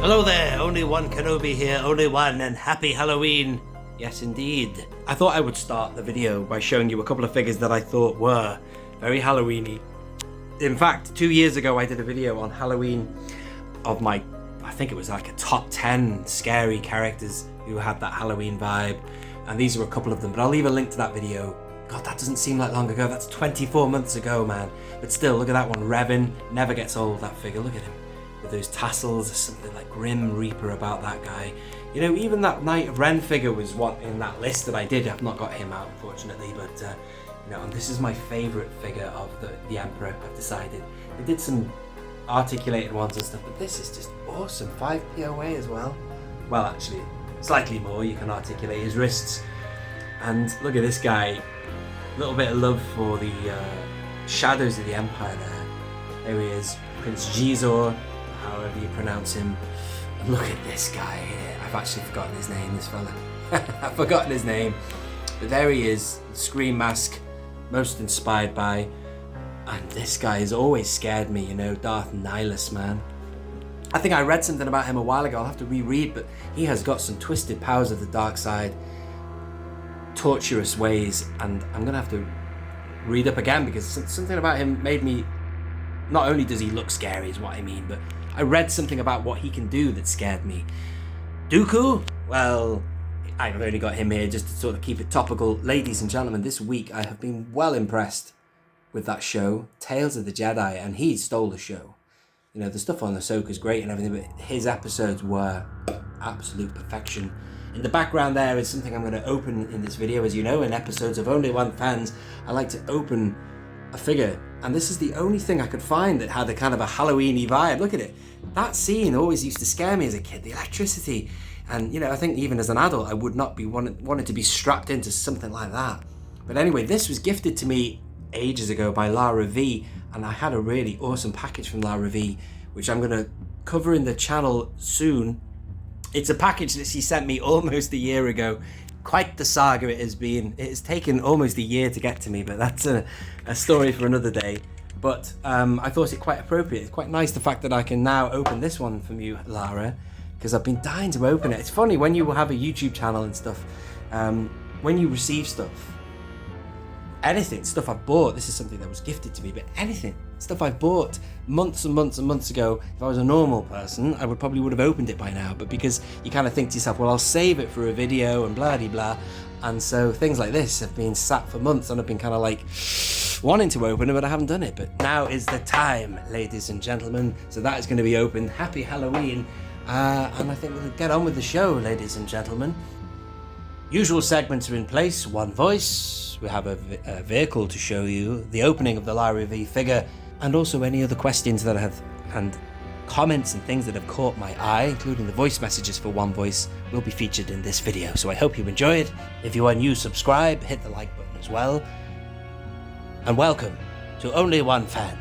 Hello there, only one Kenobi here, only one, and happy Halloween. Yes, indeed. I thought I would start the video by showing you a couple of figures that I thought were very Halloween-y. In fact, 2 years ago I did a video on Halloween of my, I think it was like a top 10 scary characters who had that Halloween vibe, and these are a couple of them, but I'll leave a link to that video. God, that doesn't seem like long ago, that's 24 months ago, man. But still, look at that one, Revan, never gets old, that figure, look at him. With those tassels, there's something like Grim Reaper about that guy. You know, even that Knight of Ren figure was what in that list that I did. I've not got him out, unfortunately, but you know, and this is my favourite figure of the Emperor, I've decided. They did some articulated ones and stuff, but this is just awesome. 5 POA as well. Well, actually, slightly more. You can articulate his wrists. And look at this guy. A little bit of love for the shadows of the Empire there. There he is, Prince Jizor, however you pronounce him. And look at this guy here. I've actually forgotten his name, this fella. I've forgotten his name. But there he is, Scream mask, most inspired by. And this guy has always scared me, you know, Darth Nihilus, man. I think I read something about him a while ago, I'll have to reread, but he has got some twisted powers of the dark side, torturous ways, and I'm gonna have to read up again because something about him made me, not only does he look scary is what I mean, but I read something about what he can do that scared me. Dooku? Well, I've only got him here just to sort of keep it topical. Ladies and gentlemen, this week I have been well impressed with that show, Tales of the Jedi, and he stole the show. You know, the stuff on Ahsoka is great and everything, but his episodes were absolute perfection. In the background there is something I'm going to open in this video. As you know, in episodes of Only One Fans, I like to open a figure, and this is the only thing I could find that had a kind of a Halloween-y vibe. Look at it. That scene always used to scare me as a kid, the electricity. And, you know, I think even as an adult, I would not be wanted to be strapped into something like that. But anyway, this was gifted to me ages ago by Lara V, and I had a really awesome package from Lara V, which I'm going to cover in the channel soon. It's a package that she sent me almost a year ago. Quite the saga it has been. It has taken almost a year to get to me, but that's a story for another day. But I thought it quite appropriate. It's quite nice the fact that I can now open this one from you, Lara, because I've been dying to open it. It's funny when you have a YouTube channel and stuff, when you receive stuff, anything, stuff I've bought, this is something that was gifted to me, but anything, stuff I've bought months and months and months ago, if I was a normal person, I would have opened it by now, but because you kind of think to yourself, well, I'll save it for a video and blah de blah, and so things like this have been sat for months and I've been kind of like wanting to open it, but I haven't done it. But now is the time, ladies and gentlemen, so that is going to be open. Happy Halloween, and I think we'll get on with the show, ladies and gentlemen. Usual segments are in place. One voice, we have a vehicle to show you, the opening of the Lara V figure, and also any other questions that I have, and comments and things that have caught my eye, including the voice messages for One Voice, will be featured in this video. So I hope you enjoy it. If you are new, subscribe, hit the like button as well. And welcome to Only One Fans.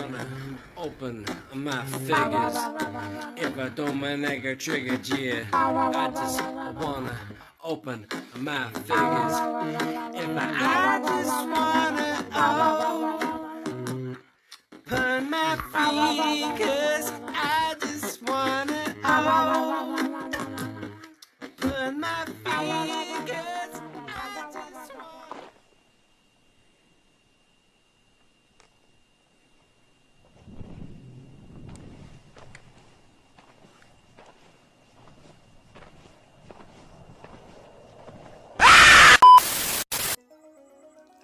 wanna open my fingers. If I don't my nigga trigger, yeah. I just wanna open my fingers. If I just wanna open my fingers. I just wanna open my fingers. I just wanna.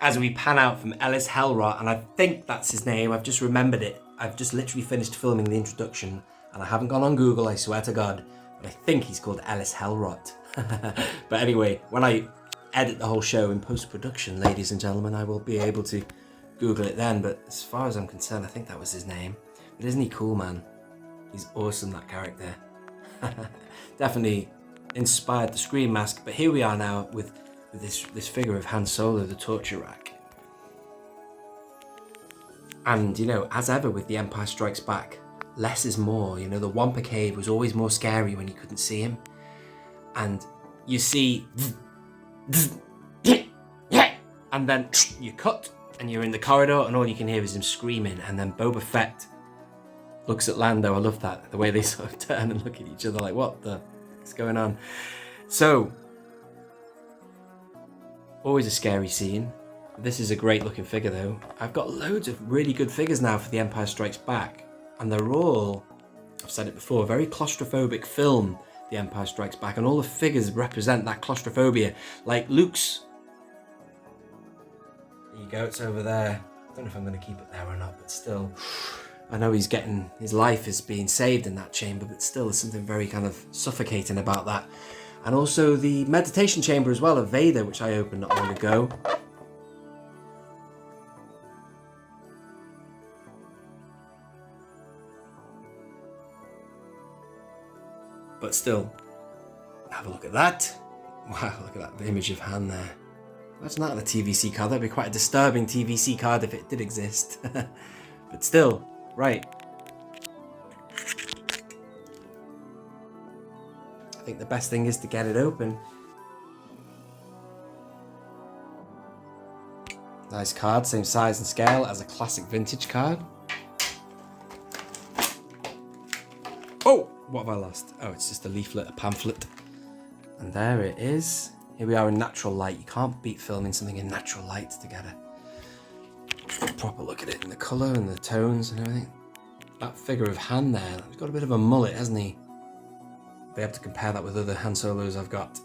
As we pan out from Ellis Hellrot, and I think that's his name, I've just remembered it. I've just literally finished filming the introduction, and I haven't gone on Google, I swear to God, but I think he's called Ellis Hellrot. But anyway, when I edit the whole show in post-production, ladies and gentlemen, I will be able to Google it then, but as far as I'm concerned, I think that was his name. But isn't he cool, man? He's awesome, that character. Definitely inspired the Scream mask, but here we are now with this figure of Han Solo, the torture rack. And, you know, as ever with The Empire Strikes Back, less is more. You know, the Wampa Cave was always more scary when you couldn't see him. And you see... and then you cut, and you're in the corridor, and all you can hear is him screaming. And then Boba Fett looks at Lando. I love that, the way they sort of turn and look at each other like, what the heck's going on? So... always a scary scene. This is a great looking figure though. I've got loads of really good figures now for The Empire Strikes Back. And they're all, I've said it before, a very claustrophobic film, The Empire Strikes Back. And all the figures represent that claustrophobia. Like Luke's. There you go, it's over there. I don't know if I'm going to keep it there or not, but still. I know he's getting, his life is being saved in that chamber, but still there's something very kind of suffocating about that. And also the meditation chamber as well of Vader, which I opened not long ago. But still, have a look at that. Wow, look at that image of Han there. That's not a TVC card. That'd be quite a disturbing TVC card if it did exist. But still, right. I think the best thing is to get it open. Nice card, same size and scale as a classic vintage card. Oh, what have I lost? Oh, it's just a leaflet, a pamphlet. And there it is. Here we are in natural light. You can't beat filming something in natural light to get a proper look at it in the colour and the tones and everything. That figure of Han there, he's got a bit of a mullet, hasn't he? Be able to compare that with other Han Solos I've got.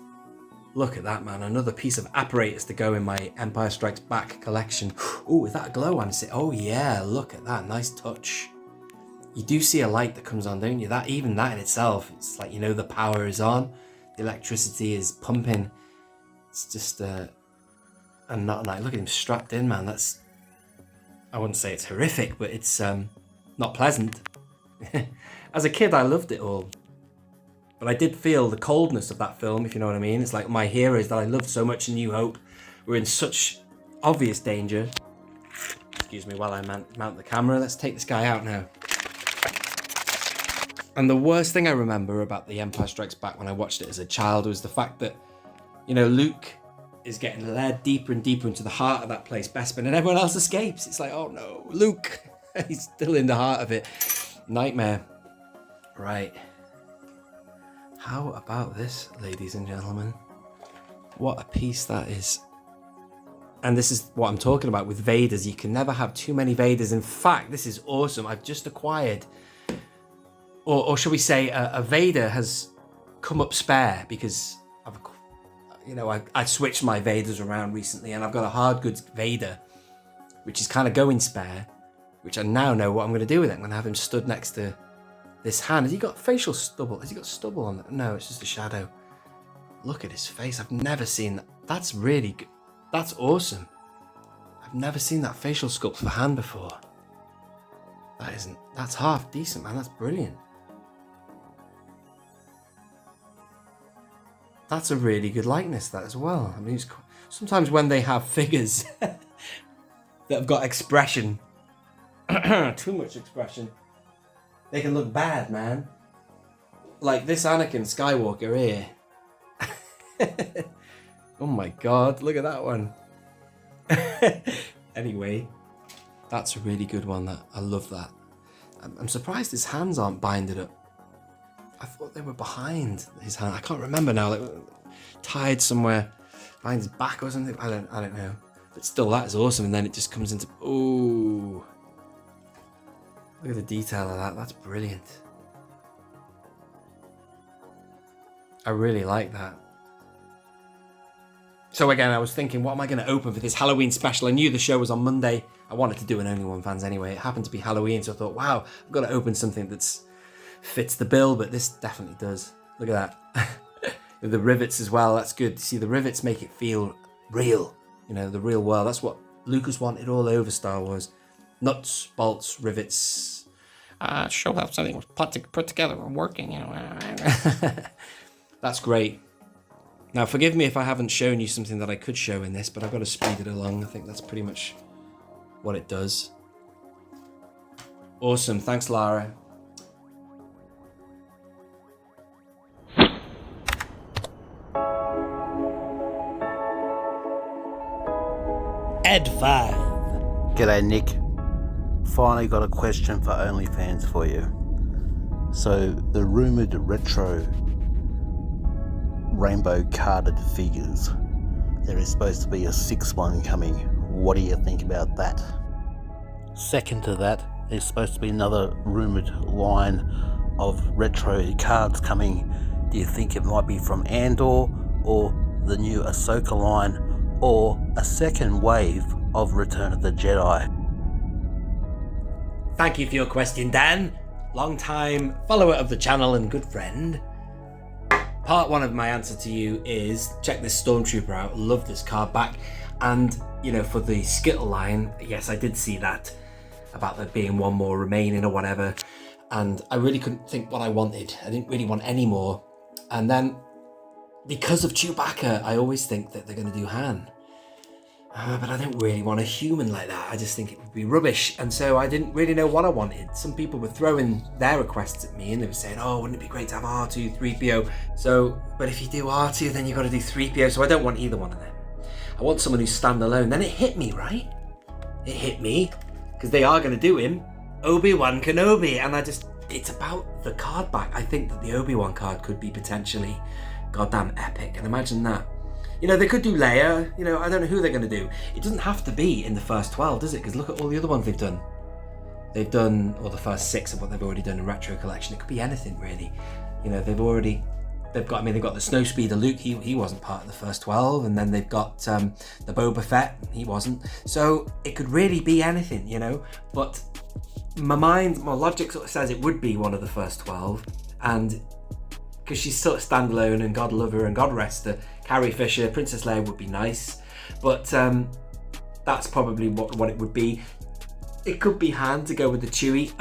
Look at that, man. Another piece of apparatus to go in my Empire Strikes Back collection. Oh, is that a glow one? Oh yeah, look at that. Nice touch. You do see a light that comes on, don't you? That, even that in itself, it's like, you know, the power is on. The electricity is pumping. It's just a not night. Look at him strapped in, man. That's, I wouldn't say it's horrific, but it's not pleasant. As a kid, I loved it all. But I did feel the coldness of that film, if you know what I mean. It's like my heroes that I loved so much in New Hope were in such obvious danger. Excuse me while I mount the camera. Let's take this guy out now. And the worst thing I remember about The Empire Strikes Back when I watched it as a child was the fact that, you know, Luke is getting led deeper and deeper into the heart of that place, Bespin, and everyone else escapes. It's like, oh no, Luke, he's still in the heart of it. Nightmare. Right. How about this, ladies and gentlemen? What a piece that is. And this is what I'm talking about with Vaders. You can never have too many Vaders. In fact, this is awesome. I've just acquired, or shall we say, a Vader has come up spare because I've, you know, I switched my Vaders around recently, and I've got a hard goods Vader, which is kind of going spare, which I now know what I'm going to do with it. I'm going to have him stood next to this hand. Has he got facial stubble? Has he got stubble on that? No, it's just a shadow. Look at his face. I've never seen that. That's really good. That's awesome. I've never seen that facial sculpt for hand before. That's half decent, man. That's brilliant. That's a really good likeness, that as well. I mean, sometimes when they have figures that have got expression, Too much expression. They can look bad, man. Like this Anakin Skywalker here. Oh my god, look at that one. Anyway, that's a really good one. That I love that. I'm surprised his hands aren't binded up. I thought they were behind his hand. I can't remember now. Like tied somewhere behind his back or something. I don't know. But still, that is awesome. And then it just comes into. Ooh. Look at the detail of that. That's brilliant. I really like that. So again, I was thinking, what am I going to open for this Halloween special? I knew the show was on Monday. I wanted to do an Only One Fans anyway. It happened to be Halloween, so I thought, wow, I've got to open something that fits the bill, but this definitely does. Look at that. With the rivets as well, that's good. See, the rivets make it feel real. You know, the real world. That's what Lucas wanted all over Star Wars. Nuts, bolts, rivets. Show how something was put together and working, you know. That's great. Now, forgive me if I haven't shown you something that I could show in this, but I've got to speed it along. I think that's pretty much what it does. Awesome. Thanks, Lara. Ed 5. G'day, Nick. Finally got a question for OnlyFans for you. So, the rumoured retro rainbow carded figures. There is supposed to be a 6th one coming. What do you think about that? Second to that, there's supposed to be another rumoured line of retro cards coming. Do you think it might be from Andor, or the new Ahsoka line, or a second wave of Return of the Jedi? Thank you for your question, Dan. Long-time follower of the channel and good friend. Part 1 of my answer to you is check this Stormtrooper out. Love this card back. And, you know, for the Skittle line, yes, I did see that about there being one more remaining or whatever. And I really couldn't think what I wanted. I didn't really want any more. And then, because of Chewbacca, I always think that they're going to do Han. But I don't really want a human like that. I just think it would be rubbish. And so I didn't really know what I wanted. Some people were throwing their requests at me and they were saying, oh, wouldn't it be great to have R2, 3PO? So, but if you do R2, then you've got to do 3PO. So I don't want either one of them. I want someone who's standalone. Then it hit me, right? It hit me because they are going to do him. One Kenobi. And it's about the card back. I think that the Obi-Wan card could be potentially goddamn epic. And imagine that. You know, they could do Leia. You know, I don't know who they're going to do. It doesn't have to be in the first 12, does it? Because look at all the other ones they've done. They've done, or the first 6 of what they've already done in Retro Collection. It could be anything, really. You know, they've got the Snowspeeder Luke. He wasn't part of the first 12. And then they've got the Boba Fett. He wasn't. So it could really be anything, you know. But my logic sort of says it would be one of the first 12. And because she's sort of standalone, and God love her and God rest her. Carrie Fisher, Princess Leia would be nice, but that's probably what it would be. It could be Han to go with the Chewie,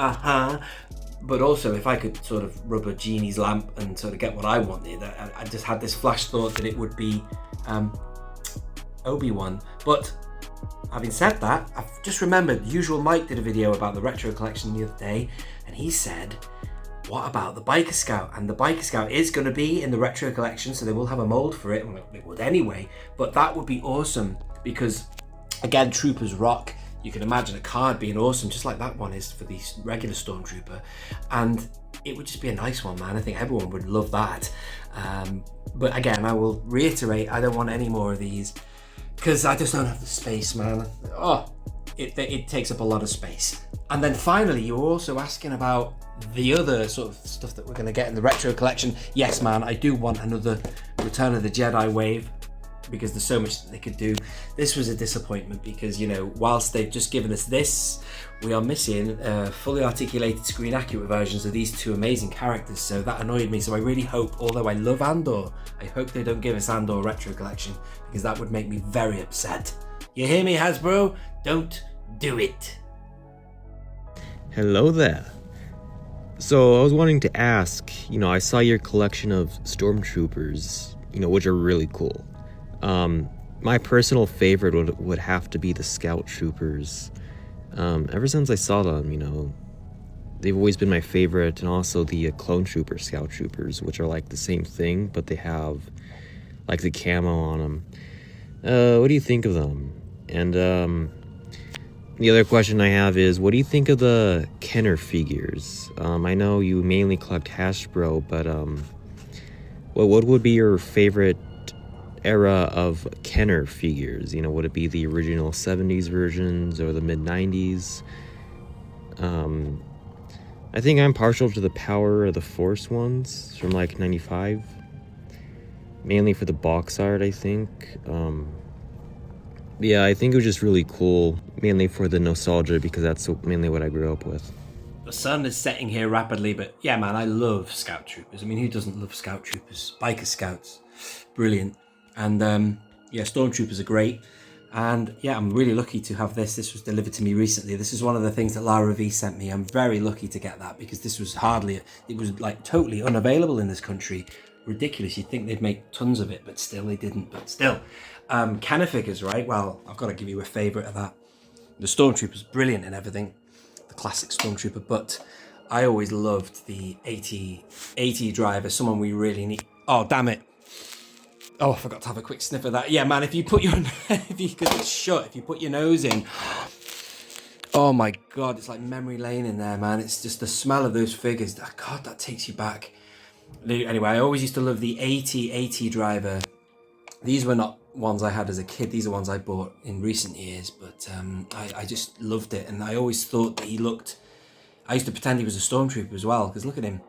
but also if I could sort of rub a genie's lamp and sort of get what I wanted, I just had this flash thought that it would be Obi-Wan. But having said that, I've just remembered, Usual Mike did a video about the Retro Collection the other day, and he said, what about the Biker Scout? And the Biker Scout is going to be in the Retro Collection, so they will have a mold for it. Well, it would anyway, but that would be awesome because, again, Troopers rock. You can imagine a card being awesome, just like that one is for the regular Stormtrooper. And it would just be a nice one, man. I think everyone would love that. But again, I will reiterate, I don't want any more of these because I just don't have the space, man. Oh, it takes up a lot of space. And then finally, you were also asking about the other sort of stuff that we're going to get in the Retro Collection. Yes, man, I do want another Return of the Jedi wave because there's so much that they could do. This was a disappointment because, you know, whilst they've just given us this, we are missing fully articulated screen accurate versions of these 2 amazing characters. So that annoyed me. So I really hope, although I love Andor, I hope they don't give us Andor Retro Collection because that would make me very upset. You hear me, Hasbro? Don't do it. Hello there. So I was wanting to ask, you know, I saw your collection of Stormtroopers, you know, which are really cool. My personal favorite would have to be the Scout Troopers. Ever since I saw them, you know, they've always been my favorite, and also the clone trooper scout troopers, which are like the same thing, but they have like the camo on them. What do you think of them? And the other question I have is, what do you think of the Kenner figures? I know you mainly collect Hasbro, but what would be your favorite era of Kenner figures? You know, would it be the original 70s versions or the mid 90s? I think I'm partial to the Power of the Force ones from like 95, mainly for the box art, I think. Yeah, I think it was just really cool, mainly for the nostalgia, because that's mainly what I grew up with. The sun is setting here rapidly, but yeah, man, I love Scout Troopers. I mean, who doesn't love Scout Troopers? Biker Scouts, brilliant. And yeah, Stormtroopers are great. And yeah, I'm really lucky to have this. This was delivered to me recently. This is one of the things that Lara V sent me. I'm very lucky to get that, because this was it was like totally unavailable in this country. Ridiculous. You'd think they'd make tons of it, but still they didn't. But still, Kenner figures, right? Well, I've got to give you a favourite of that. The Stormtrooper's brilliant and everything, the classic Stormtrooper, but I always loved the AT driver, someone we really need. Oh, damn it. Oh, I forgot to have a quick sniff of that. Yeah, man, if you put your, because it's shut, if you put your nose in, oh my God, it's like memory lane in there, man. It's just the smell of those figures. God, that takes you back. Anyway, I always used to love the AT driver. These were not ones I had as a kid. These are ones I bought in recent years, but I just loved it. And I always thought that he looked, I used to pretend he was a Stormtrooper as well, because look at him.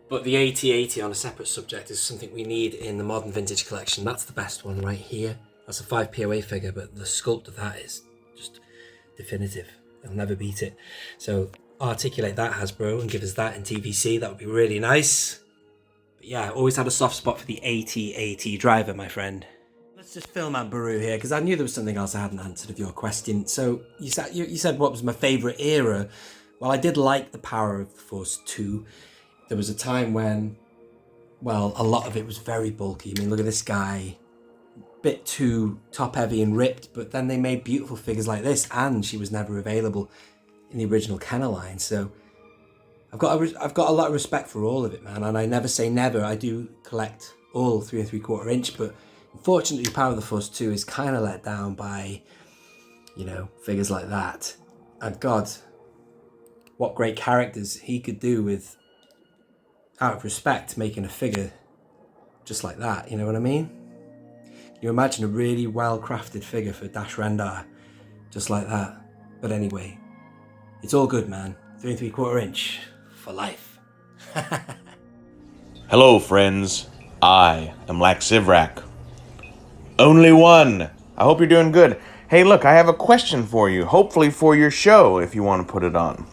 But the AT-80 on a separate subject is something we need in the modern vintage collection. That's the best one right here. That's a 5 POA figure, but the sculpt of that is just definitive. They'll never beat it. So articulate that, Hasbro, and give us that in TVC. That would be really nice. But yeah, I always had a soft spot for the AT-80 driver, my friend. Let's just film Aunt Baru here, because I knew there was something else I hadn't answered of your question. So you said what was my favourite era. Well, I did like the Power of the Force 2. There was a time when, well, a lot of it was very bulky. I mean, look at this guy, bit too top heavy and ripped, but then they made beautiful figures like this, and she was never available in the original Kenner line. So I've got a lot of respect for all of it, man, and I never say never. I do collect all 3 3/4 inch, but unfortunately Power of the Force 2 is kind of let down by, you know, figures like that. And God, what great characters he could do with, out of respect, making a figure just like that, you know what I mean? Can you imagine a really well-crafted figure for Dash Rendar, just like that? But anyway, it's all good, man. 3 3/4 inch for life. Hello, friends. I am Laxivrak. Only one. I hope you're doing good. Hey, look, I have a question for you, hopefully for your show, if you want to put it on.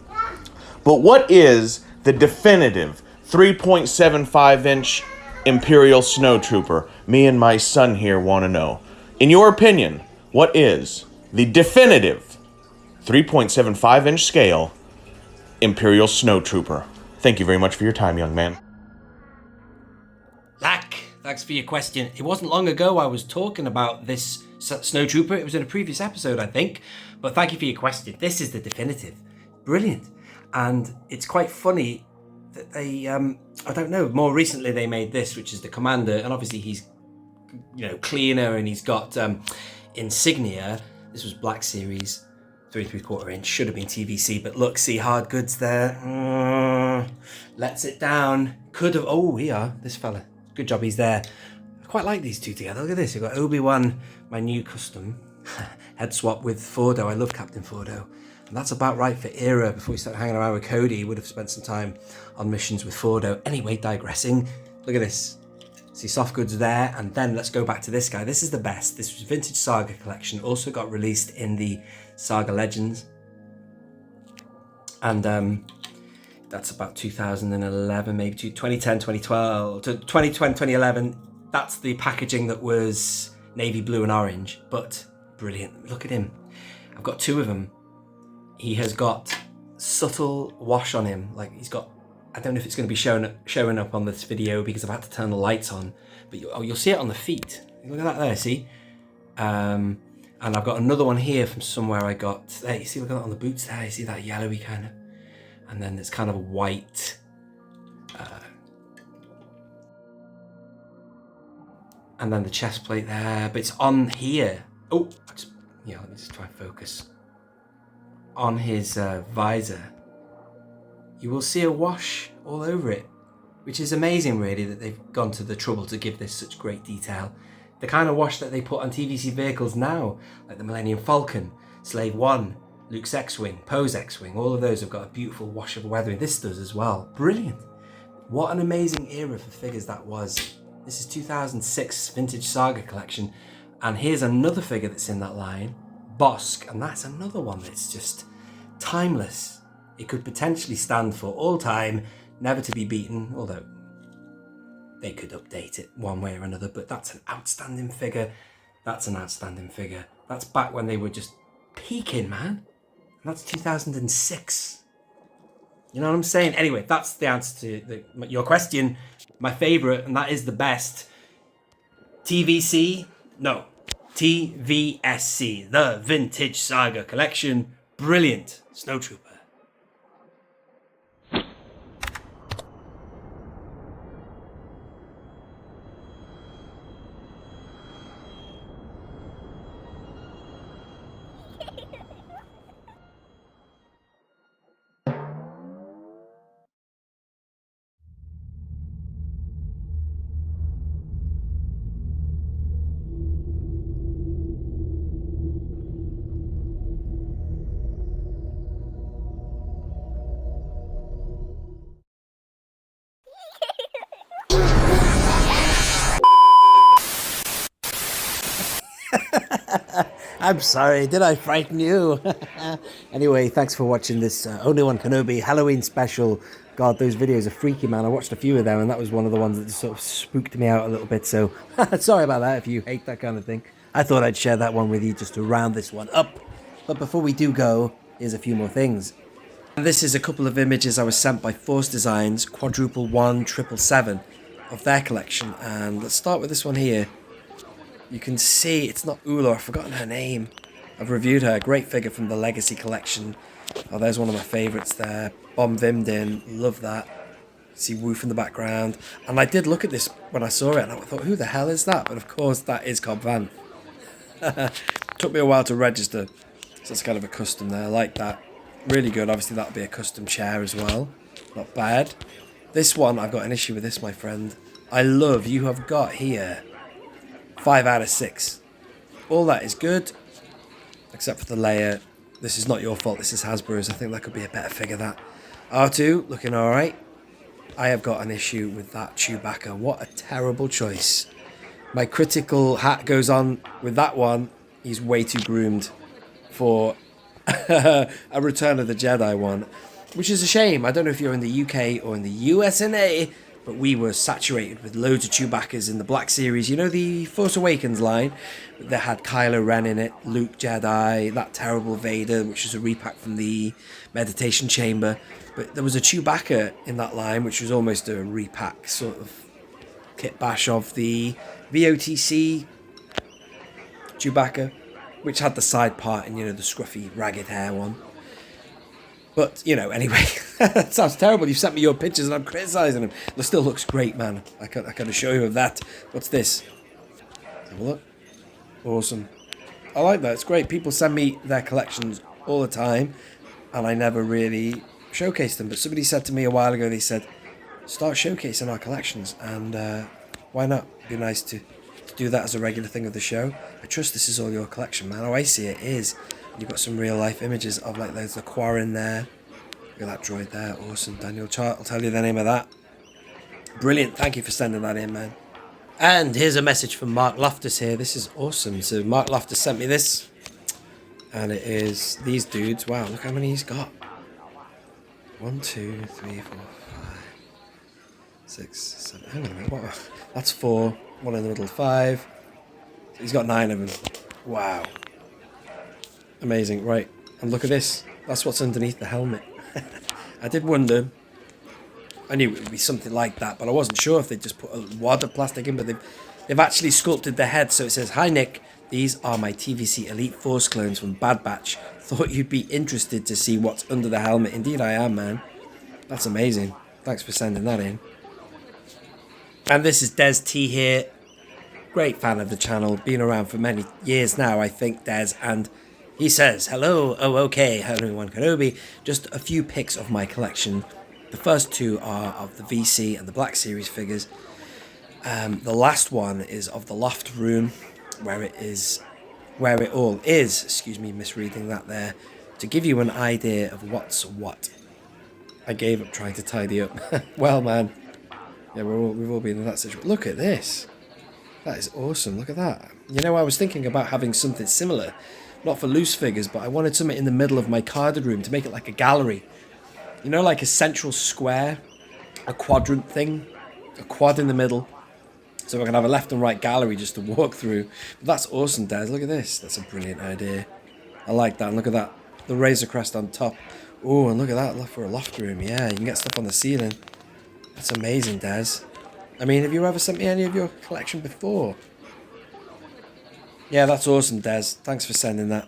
But what is the definitive 3.75-inch Imperial Snowtrooper? Me and my son here want to know. In your opinion, what is the definitive 3.75-inch scale Imperial Snowtrooper? Thank you very much for your time, young man. Lack, thanks for your question. It wasn't long ago I was talking about this Snowtrooper. It was in a previous episode, I think. But thank you for your question. This is the definitive. Brilliant. And it's quite funny that they, I don't know, more recently they made this, which is the Commander, and obviously he's, you know, cleaner, and he's got insignia. This was Black Series, 3 3/4 inch, should have been TVC, but look, see, hard goods there, lets it down, could have, oh, yeah, this fella, good job he's there. I quite like these two together. Look at this, you've got Obi-Wan, my new custom, head swap with Fordo. I love Captain Fordo. And that's about right for era. Before we started hanging around with Cody, he would have spent some time on missions with Fordo. Anyway, digressing. Look at this. See, soft goods there. And then let's go back to this guy. This is the best. This was Vintage Saga Collection. Also got released in the Saga Legends. And that's about 2011, maybe 2010, 2012, 2020, 2011. That's the packaging that was navy blue and orange. But brilliant. Look at him. I've got 2 of them. He has got subtle wash on him. Like he's got, I don't know if it's going to be showing up on this video because I've had to turn the lights on, but you'll see it on the feet. Look at that there, see? And I've got another one here from somewhere I got. There, you see, look at that on the boots there. You see that yellowy kind of, and then there's kind of a white. And then the chest plate there, but it's on here. Oh, let me just try and focus. On his visor, you will see a wash all over it, which is amazing, really, that they've gone to the trouble to give this such great detail. The kind of wash that they put on TVC vehicles now, like the Millennium Falcon, Slave 1, Luke's X-Wing, Poe's X-Wing, all of those have got a beautiful wash of weathering. This does as well. Brilliant. What an amazing era for figures that was. This is 2006 Vintage Saga collection. And here's another figure that's in that line, Bosk, and that's another one that's just timeless. It could potentially stand for all time, never to be beaten, although they could update it one way or another, but that's an outstanding figure. That's an outstanding figure. That's back when they were just peaking, man. And that's 2006. You know what I'm saying? Anyway, that's the answer to your question. My favourite, and that is the best, TVSC, the Vintage Saga Collection. Brilliant. Snowtrooper. I'm sorry, did I frighten you? Anyway, thanks for watching this Only One Kenobi Halloween special. God, those videos are freaky, man. I watched a few of them, and that was one of the ones that just sort of spooked me out a little bit. So, sorry about that if you hate that kind of thing. I thought I'd share that one with you just to round this one up. But before we do go, here's a few more things. And this is a couple of images I was sent by Force Designs, Quadruple 1777 of their collection. And let's start with this one here. You can see it's not Ula, I've forgotten her name. I've reviewed her, great figure from the Legacy collection. Oh, there's one of my favourites there. Bomb Vimdin, love that. See Woof in the background. And I did look at this when I saw it and I thought, who the hell is that? But of course, that is Cobb Vanth. Took me a while to register. So it's kind of a custom there, I like that. Really good, obviously that'll be a custom chair as well. Not bad. This one, I've got an issue with this, my friend. I love you have got here 5 out of 6. All that is good, except for the layer. This is not your fault, this is Hasbro's. I think that could be a better figure, that. R2, looking alright. I have got an issue with that Chewbacca. What a terrible choice. My critical hat goes on with that one. He's way too groomed for a Return of the Jedi one, which is a shame. I don't know if you're in the UK or in the USA, but we were saturated with loads of Chewbaccas in the Black Series. You know, the Force Awakens line that had Kylo Ren in it, Luke Jedi, that terrible Vader, which was a repack from the Meditation Chamber. But there was a Chewbacca in that line, which was almost a repack sort of kit bash of the VOTC Chewbacca, which had the side part and, you know, the scruffy, ragged hair one. But, you know, anyway, that sounds terrible. You've sent me your pictures and I'm criticising him. It still looks great, man. I can assure you of that. What's this? Have a look. Awesome. I like that. It's great. People send me their collections all the time and I never really showcase them. But somebody said to me a while ago, they said, start showcasing our collections. And why not? It'd be nice to do that as a regular thing of the show. I trust this is all your collection, man. Oh, I see it is. You've got some real life images of, like, there's the Quarren there. Look at that droid there. Awesome. Daniel Chart, I'll tell you the name of that. Brilliant. Thank you for sending that in, man. And here's a message from Mark Loftus here. This is awesome. So Mark Loftus sent me this. And it is these dudes. Wow, look how many he's got. 1, 2, 3, 4, 5, 6, 7. Hang on a minute. What? That's 4. 1 in the middle, 5. He's got 9 of them. Wow. Amazing. Right. And look at this. That's what's underneath the helmet. I did wonder. I knew it would be something like that, but I wasn't sure if they'd just put a wad of plastic in, but they've actually sculpted the head so it says, "Hi Nick, These are my TVC Elite Force clones from Bad Batch. Thought you'd be interested to see what's under the helmet. Indeed I am, man. That's amazing. Thanks for sending that in. And this is Des T here. Great fan of the channel. Been around for many years now, I think, Des. And he says, hello, O.O.K, hello, One Kenobi. Just a few pics of my collection. The first two are of the VC and the Black Series figures. The last one is of the loft room, where it all is. Excuse me, misreading that there. To give you an idea of what's what. I gave up trying to tidy up. Well, man. Yeah, we've all been in that situation. Look at this. That is awesome. Look at that. You know, I was thinking about having something similar. Not for loose figures, but I wanted something in the middle of my carded room to make it like a gallery. You know, like a central square. A quadrant thing. A quad in the middle. So I can have a left and right gallery just to walk through. But that's awesome, Des. Look at this. That's a brilliant idea. I like that. And look at that. The Razor Crest on top. Oh, and look at that for a loft room. Yeah, you can get stuff on the ceiling. That's amazing, Des. I mean, have you ever sent me any of your collection before? Yeah, that's awesome, Des. Thanks for sending that.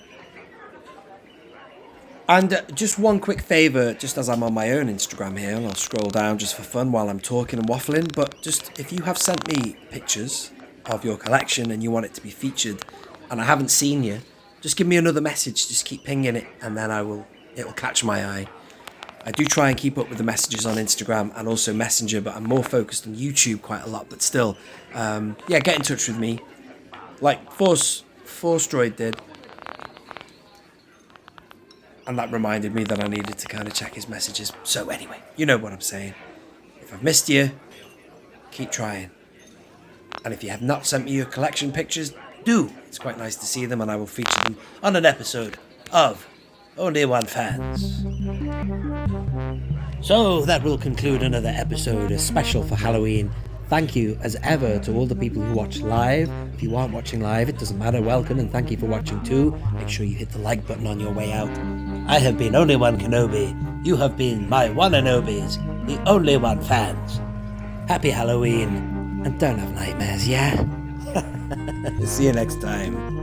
And just one quick favour, just as I'm on my own Instagram here, and I'll scroll down just for fun while I'm talking and waffling, but just if you have sent me pictures of your collection and you want it to be featured, and I haven't seen you, just give me another message, just keep pinging it, and then it'll catch my eye. I do try and keep up with the messages on Instagram and also Messenger, but I'm more focused on YouTube quite a lot, but still, yeah, get in touch with me, like Force Droid did. And that reminded me that I needed to kind of check his messages. So anyway, you know what I'm saying. If I've missed you, keep trying. And if you have not sent me your collection pictures, do. It's quite nice to see them, and I will feature them on an episode of Only One Fans. So that will conclude another episode, a special for Halloween. Thank you, as ever, to all the people who watch live. If you aren't watching live, it doesn't matter. Welcome, and thank you for watching too. Make sure you hit the like button on your way out. I have been Only One Kenobi. You have been my One Anobis, the Only One Fans. Happy Halloween, and don't have nightmares, yeah? See you next time.